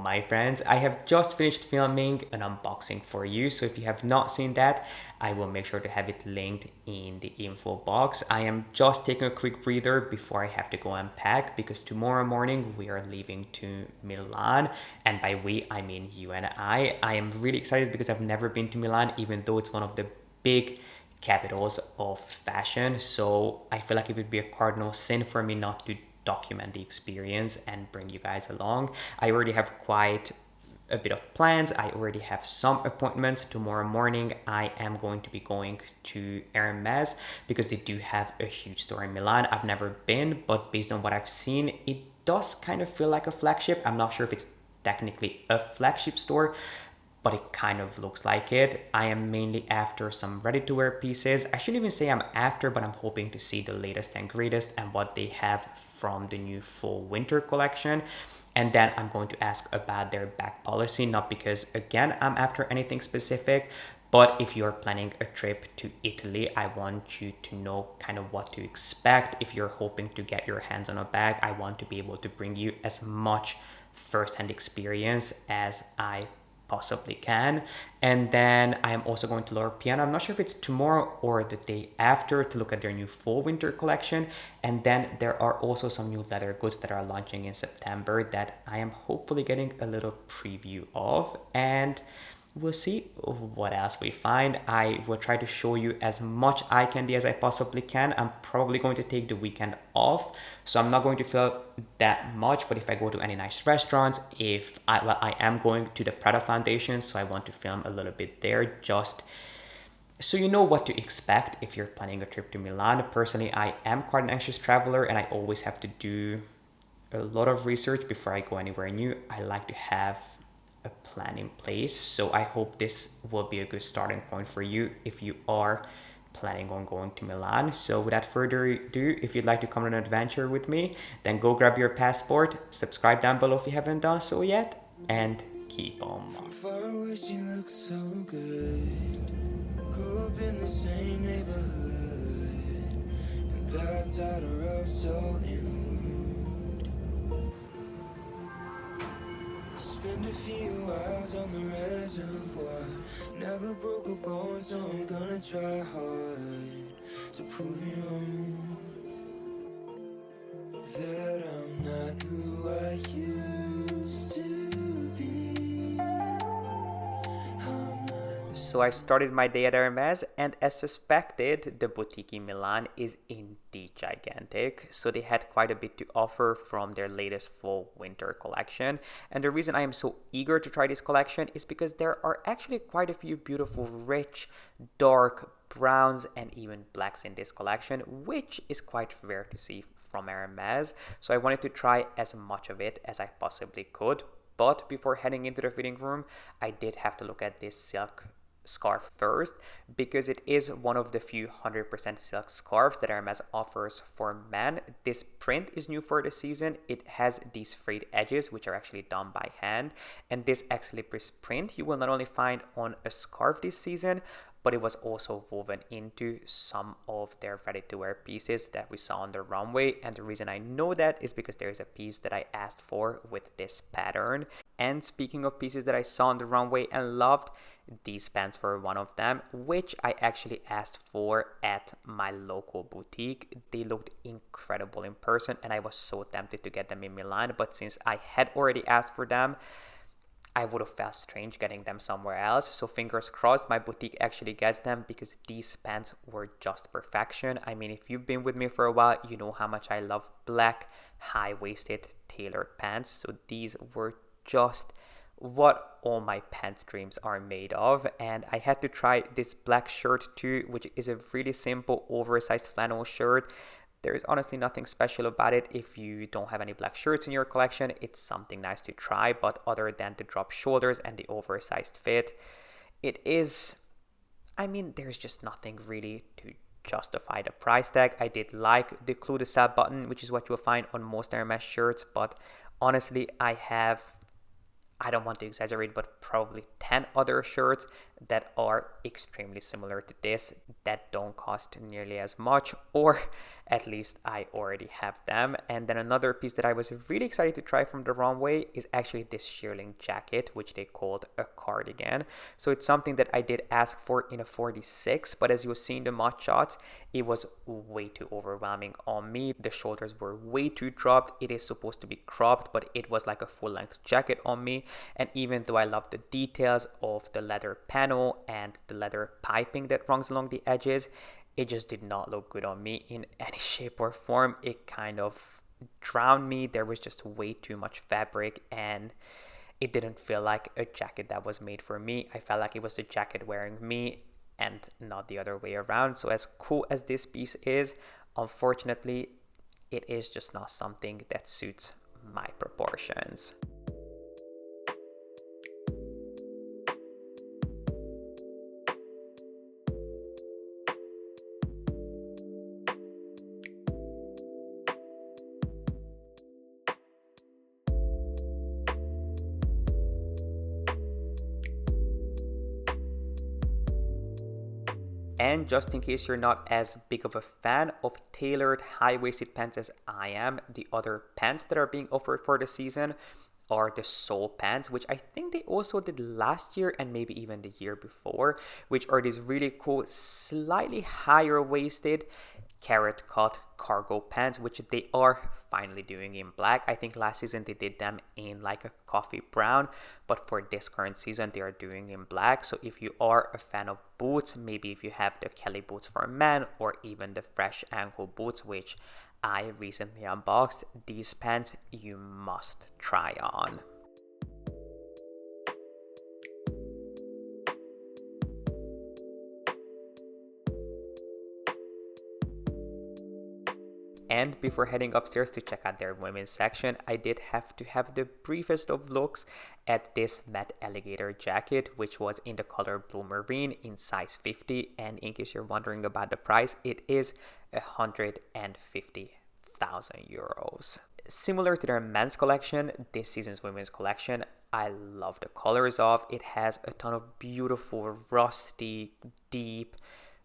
my friends, I have just finished filming an unboxing for you. So if you have not seen that, I will make sure to have it linked in the info box. I am just taking a quick breather before I have to go and pack because tomorrow morning we are leaving to Milan. And by we, I mean you and I. I am really excited because I've never been to Milan, even though it's one of the big capitals of fashion. So I feel like it would be a cardinal sin for me not to document the experience and bring you guys along. I already have quite a bit of plans. I already have some appointments. Tomorrow morning I am going to be going to Hermes because they do have a huge store in Milan. I've never been, but based on what I've seen, it does kind of feel like a flagship. I'm not sure if it's technically a flagship store, but it kind of looks like it. I am mainly after some ready-to-wear pieces. I shouldn't even say I'm after, but I'm hoping to see the latest and greatest and what they have from the new fall winter collection. And then I'm going to ask about their bag policy, not because, again, I'm after anything specific, but if you're planning a trip to Italy, I want you to know kind of what to expect. If you're hoping to get your hands on a bag, I want to be able to bring you as much first-hand experience as I possibly can. And then I am also going to Loro Piana. I'm not sure if it's tomorrow or the day after to look at their new fall winter collection. And then there are also some new leather goods that are launching in September that I am hopefully getting a little preview of. And we'll see what else we find. I will try to show you as much eye candy as I possibly can. I'm probably going to take the weekend off, so I'm not going to film that much, but if I go to any nice restaurants, I am going to the Prada Foundation, so I want to film a little bit there, just so you know what to expect if you're planning a trip to Milan. Personally, I am quite an anxious traveler, and I always have to do a lot of research before I go anywhere new. I like to have a plan in place. So I hope this will be a good starting point for you if you are planning on going to Milan. So without further ado, if you'd like to come on an adventure with me, then go grab your passport, subscribe down below if you haven't done so yet, and keep on moving. From far away she looks so good. Grew up in the same neighborhood, and that's how to rub salt in a wound. Spend a few hours on the reservoir. Never broke a bone, so I'm gonna try hard to prove you wrong, that I'm not who I used to be. So I started my day at Hermes, and as suspected, the boutique in Milan is indeed gigantic. So they had quite a bit to offer from their latest fall winter collection. And the reason I am so eager to try this collection is because there are actually quite a few beautiful, rich, dark browns and even blacks in this collection, which is quite rare to see from Hermes. So I wanted to try as much of it as I possibly could. But before heading into the fitting room, I did have to look at this silk scarf first, because it is one of the few 100% silk scarves that Hermes offers for men. This print is new for the season. It has these frayed edges, which are actually done by hand, and this ex-libris print you will not only find on a scarf this season, but it was also woven into some of their ready-to-wear pieces that we saw on the runway. And the reason I know that is because there's a piece that I asked for with this pattern. And speaking of pieces that I saw on the runway and loved, these pants were one of them, which I actually asked for at my local boutique. They looked incredible in person, and I was so tempted to get them in Milan, but since I had already asked for them, I would have felt strange getting them somewhere else. So fingers crossed my boutique actually gets them, because these pants were just perfection. I mean, if you've been with me for a while, you know how much I love black, high-waisted, tailored pants. So these were just what all my pants dreams are made of. And I had to try this black shirt too, which is a really simple oversized flannel shirt. There is honestly nothing special about it. If you don't have any black shirts in your collection, it's something nice to try, but other than the drop shoulders and the oversized fit, it is, I mean, there's just nothing really to justify the price tag. I did like the clou de sal button, which is what you'll find on most Hermes shirts, but honestly, I don't want to exaggerate, but probably 10 other shirts that are extremely similar to this that don't cost nearly as much, or at least I already have them. And then another piece that I was really excited to try from the runway is actually this shearling jacket, which they called a cardigan. So it's something that I did ask for in a 46, but as you'll see in the mod shots, it was way too overwhelming on me. The shoulders were way too dropped. It is supposed to be cropped, but it was like a full-length jacket on me. And even though I love the details of the leather panel and the leather piping that runs along the edges, it just did not look good on me in any shape or form. It kind of drowned me. There was just way too much fabric, and it didn't feel like a jacket that was made for me. I felt like it was a jacket wearing me and not the other way around. So as cool as this piece is, unfortunately, it is just not something that suits my proportions. And just in case you're not as big of a fan of tailored high-waisted pants as I am, the other pants that are being offered for the season are the sole pants, which I think they also did last year and maybe even the year before, which are these really cool, slightly higher waisted carrot cut cargo pants, which they are finally doing in black. I think last season they did them in like a coffee brown, but for this current season they are doing in black. So if you are a fan of boots, maybe if you have the Kelly boots for men or even the fresh ankle boots, which I recently unboxed, these pants you must try on. And before heading upstairs to check out their women's section, I did have to have the briefest of looks at this matte alligator jacket, which was in the color blue marine in size 50. And in case you're wondering about the price, it is 150,000 euros. Similar to their men's collection, this season's women's collection, I love the colors of. It has a ton of beautiful, rusty, deep,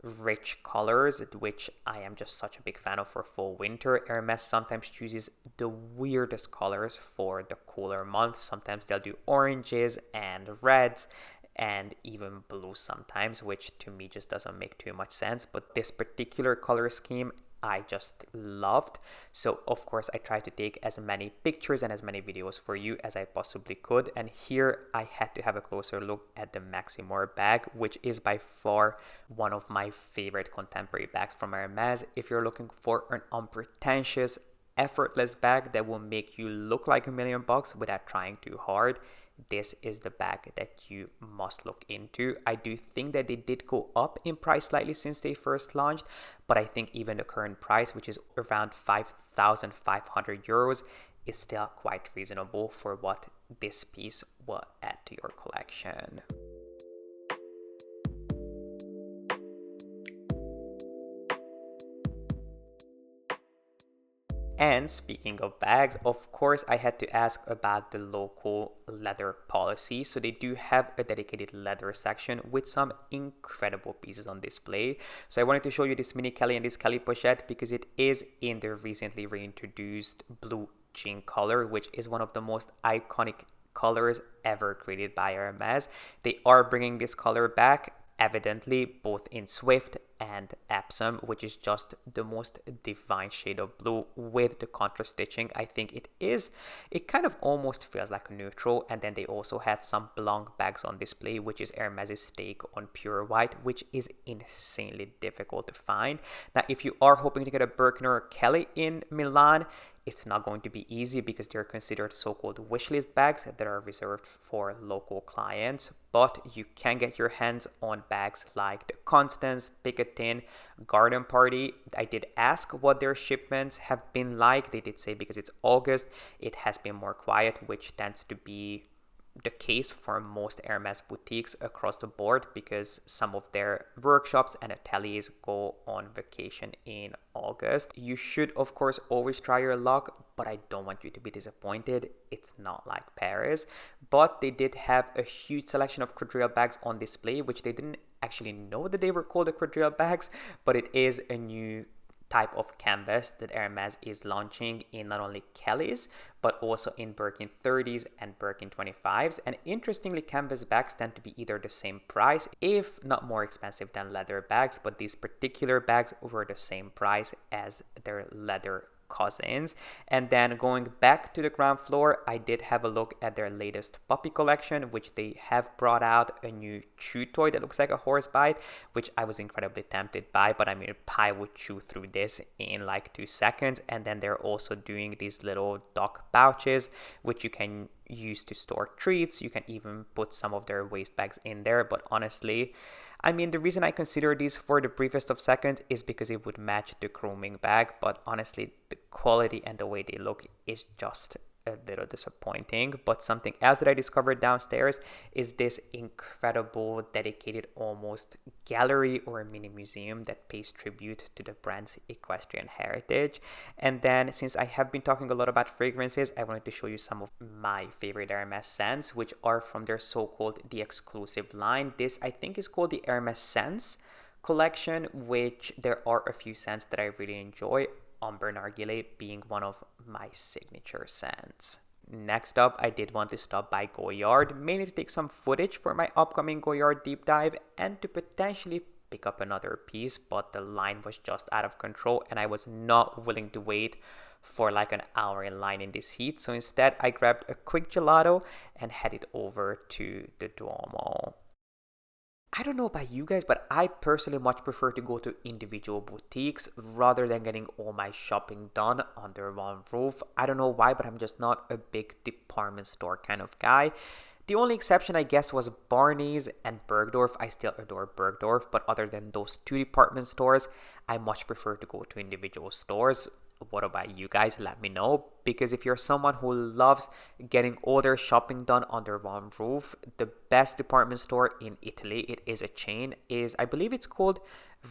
rich colors, which I am just such a big fan of for fall winter. Hermes sometimes chooses the weirdest colors for the cooler months. Sometimes they'll do oranges and reds and even blue sometimes, which to me just doesn't make too much sense. But this particular color scheme I just loved. So of course I tried to take as many pictures and as many videos for you as I possibly could. And here I had to have a closer look at the Maximore bag, which is by far one of my favorite contemporary bags from Hermes. If you're looking for an unpretentious, effortless bag that will make you look like $1,000,000 without trying too hard, this is the bag that you must look into. I do think that they did go up in price slightly since they first launched, but I think even the current price, which is around 5,500 euros, is still quite reasonable for what this piece will add to your collection. And speaking of bags, of course, I had to ask about the local leather policy. So they do have a dedicated leather section with some incredible pieces on display. So I wanted to show you this mini Kelly and this Kelly pochette because it is in the recently reintroduced blue jean color, which is one of the most iconic colors ever created by Hermes. They are bringing this color back, evidently both in Swift and Epsom, which is just the most divine shade of blue with the contrast stitching. I think it kind of almost feels like a neutral. And then they also had some Blanc bags on display, which is Hermes' take on pure white, which is insanely difficult to find. Now, if you are hoping to get a Birkin or a Kelly in Milan, it's not going to be easy because they're considered so-called wishlist bags that are reserved for local clients. But you can get your hands on bags like the Constance, Picatin, Garden Party. I did ask what their shipments have been like. They did say because it's August, it has been more quiet, which tends to be the case for most Hermes boutiques across the board, because some of their workshops and ateliers go on vacation in August. You should, of course, always try your luck, but I don't want you to be disappointed. It's not like Paris. But they did have a huge selection of quadrille bags on display, which they didn't actually know that they were called the quadrille bags, but it is a new type of canvas that Hermes is launching in not only Kelly's, but also in Birkin 30s and Birkin 25s. And interestingly, canvas bags tend to be either the same price, if not more expensive than leather bags, but these particular bags were the same price as their leather cousins. And then going back to the ground floor, I did have a look at their latest puppy collection, which they have brought out a new chew toy that looks like a horse bite, which I was incredibly tempted by, but I mean, Pi would chew through this in like 2 seconds. And then they're also doing these little dog pouches, which you can use to store treats. You can even put some of their waste bags in there. But honestly, I mean, the reason I consider these for the briefest of seconds is because it would match the grooming bag, but honestly, the quality and the way they look is just a little disappointing. But something else that I discovered downstairs is this incredible, dedicated almost gallery or a mini museum that pays tribute to the brand's equestrian heritage. And then, since I have been talking a lot about fragrances, I wanted to show you some of my favorite Hermes scents, which are from their so-called The Exclusive line. This, I think, is called the Hermes Scents collection, which there are a few scents that I really enjoy, Amber Narguilé being one of my signature scents. Next up, I did want to stop by Goyard, mainly to take some footage for my upcoming Goyard deep dive and to potentially pick up another piece, but the line was just out of control and I was not willing to wait for like an hour in line in this heat. So instead, I grabbed a quick gelato and headed over to the Duomo. I don't know about you guys, but I personally much prefer to go to individual boutiques rather than getting all my shopping done under one roof. I don't know why, but I'm just not a big department store kind of guy. The only exception, I guess, was Barney's and Bergdorf. I still adore Bergdorf, but other than those two department stores, I much prefer to go to individual stores. What about you guys? Let me know, because if you're someone who loves getting all their shopping done under one roof, the best department store in Italy, it is a chain, is I believe it's called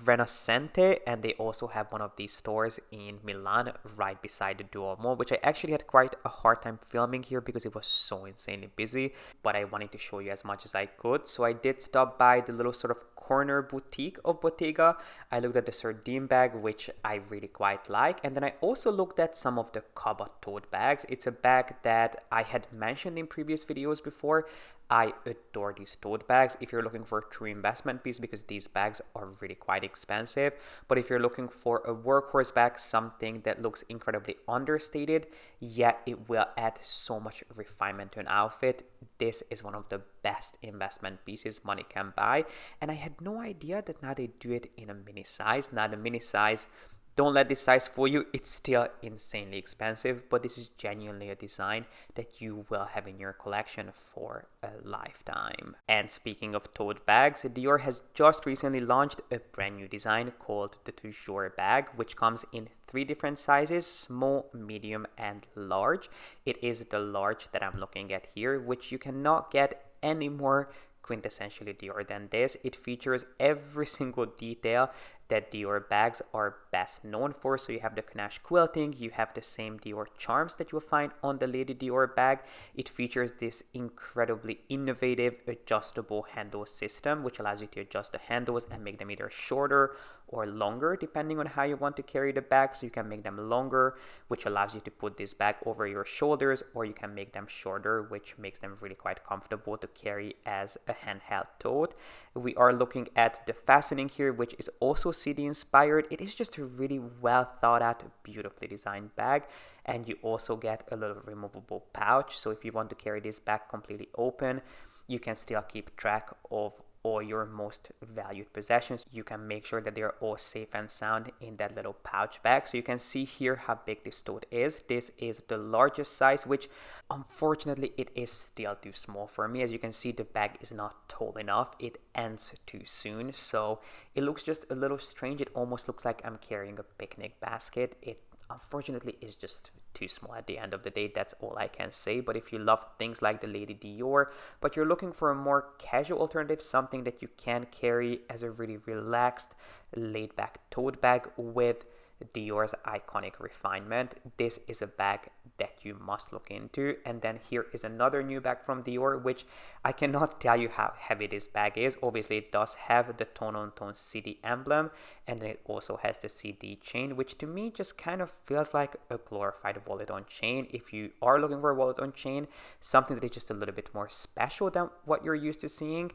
Renascente, and they also have one of these stores in Milan right beside the Duomo, which I actually had quite a hard time filming here because it was so insanely busy, but I wanted to show you as much as I could. So I did stop by the little sort of corner boutique of Bottega. I looked at the sardine bag, which I really quite like, and then I also looked at some of the Cabot tote bags. It's a bag that I had mentioned in previous videos before. I adore these tote bags if you're looking for a true investment piece, because these bags are really quite expensive. But if you're looking for a workhorse bag, something that looks incredibly understated, yet it will add so much refinement to an outfit, this is one of the best investment pieces money can buy. And I had no idea that now they do it in a mini size. Now the mini size, don't let this size fool you, it's still insanely expensive, but this is genuinely a design that you will have in your collection for a lifetime. And speaking of tote bags, Dior has just recently launched a brand new design called the Toujours bag, which comes in 3 different sizes: small, medium, and large. It is the large that I'm looking at here, which you cannot get any more quintessentially Dior than this. It features every single detail that Dior bags are best known for. So you have the ganache quilting, you have the same Dior charms that you'll find on the Lady Dior bag. It features this incredibly innovative adjustable handle system, which allows you to adjust the handles and make them either shorter or longer depending on how you want to carry the bag. So you can make them longer, which allows you to put this bag over your shoulders, or you can make them shorter, which makes them really quite comfortable to carry as a handheld tote. We are looking at the fastening here, which is also CD inspired. It is just a really well thought out, beautifully designed bag. And you also get a little removable pouch. So if you want to carry this bag completely open, you can still keep track of all your most valued possessions. You can make sure that they're all safe and sound in that little pouch bag. So you can see here how big this tote is. This is the largest size, which unfortunately it is still too small for me. As you can see, the bag is not tall enough. It ends too soon. So it looks just a little strange. It almost looks like I'm carrying a picnic basket. It unfortunately is just too small at the end of the day. That's all I can say. But if you love things like the Lady Dior, but you're looking for a more casual alternative, something that you can carry as a really relaxed, laid back tote bag with Dior's iconic refinement, this is a bag that you must look into. And then here is another new bag from Dior, which I cannot tell you how heavy this bag is. Obviously, it does have the tone-on-tone CD emblem, and then it also has the CD chain, which to me just kind of feels like a glorified wallet on chain. If you are looking for a wallet on chain, something that is just a little bit more special than what you're used to seeing,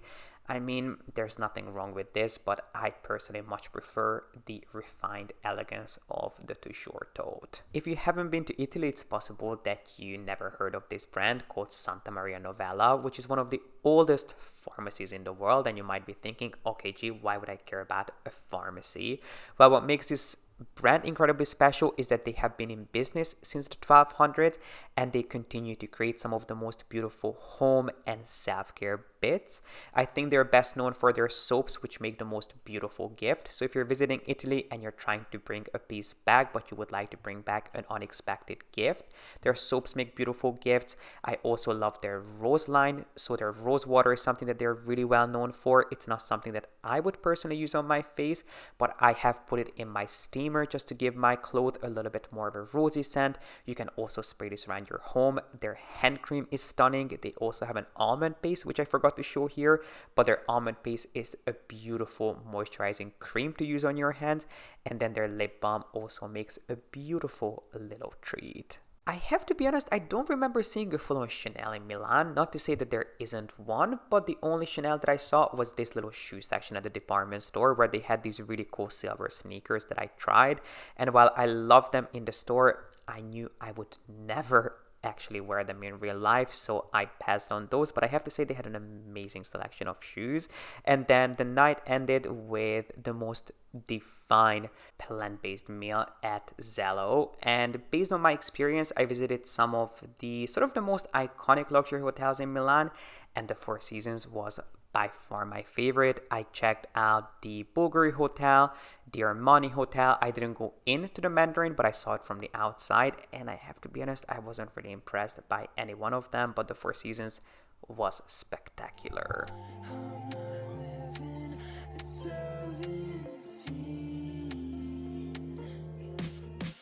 I mean, there's nothing wrong with this, but I personally much prefer the refined elegance of the Toujours tote. If you haven't been to Italy, it's possible that you never heard of this brand called Santa Maria Novella, which is one of the oldest pharmacies in the world. And you might be thinking, okay, gee, why would I care about a pharmacy? Well, what makes this brand incredibly special is that they have been in business since the 1200s, and they continue to create some of the most beautiful home and self-care bits. I think they're best known for their soaps, which make the most beautiful gift. So if you're visiting Italy and you're trying to bring a piece back, but you would like to bring back an unexpected gift, their soaps make beautiful gifts. I also love their rose line. So their rose water is something that they're really well known for. It's not something that I would personally use on my face, but I have put it in my steamer just to give my clothes a little bit more of a rosy scent. You can also spray this around your home. Their hand cream is stunning. They also have an almond paste, which I forgot to show here, but their almond paste is a beautiful moisturizing cream to use on your hands. And then their lip balm also makes a beautiful little treat. I have to be honest, I don't remember seeing a full-on Chanel in Milan. Not to say that there isn't one, but the only Chanel that I saw was this little shoe section at the department store where they had these really cool silver sneakers that I tried. And while I loved them in the store, I knew I would never actually wear them in real life, so I passed on those. But I have to say they had an amazing selection of shoes. And then the night ended with the most divine plant-based meal at Zello. And based on my experience, I visited some of the sort of the most iconic luxury hotels in Milan, and the Four Seasons was by far my favorite. I checked out the Bulgari Hotel, the Armani Hotel. I didn't go into the Mandarin, but I saw it from the outside, and I have to be honest, I wasn't really impressed by any one of them, but the Four Seasons was spectacular.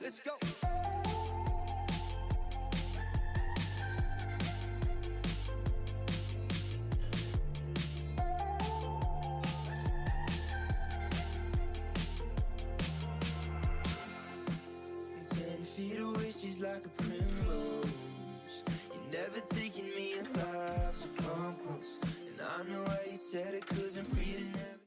Let's go. She's like a primrose. You're never taking me alive, so come close. And I know why you said it, 'cause I'm reading it.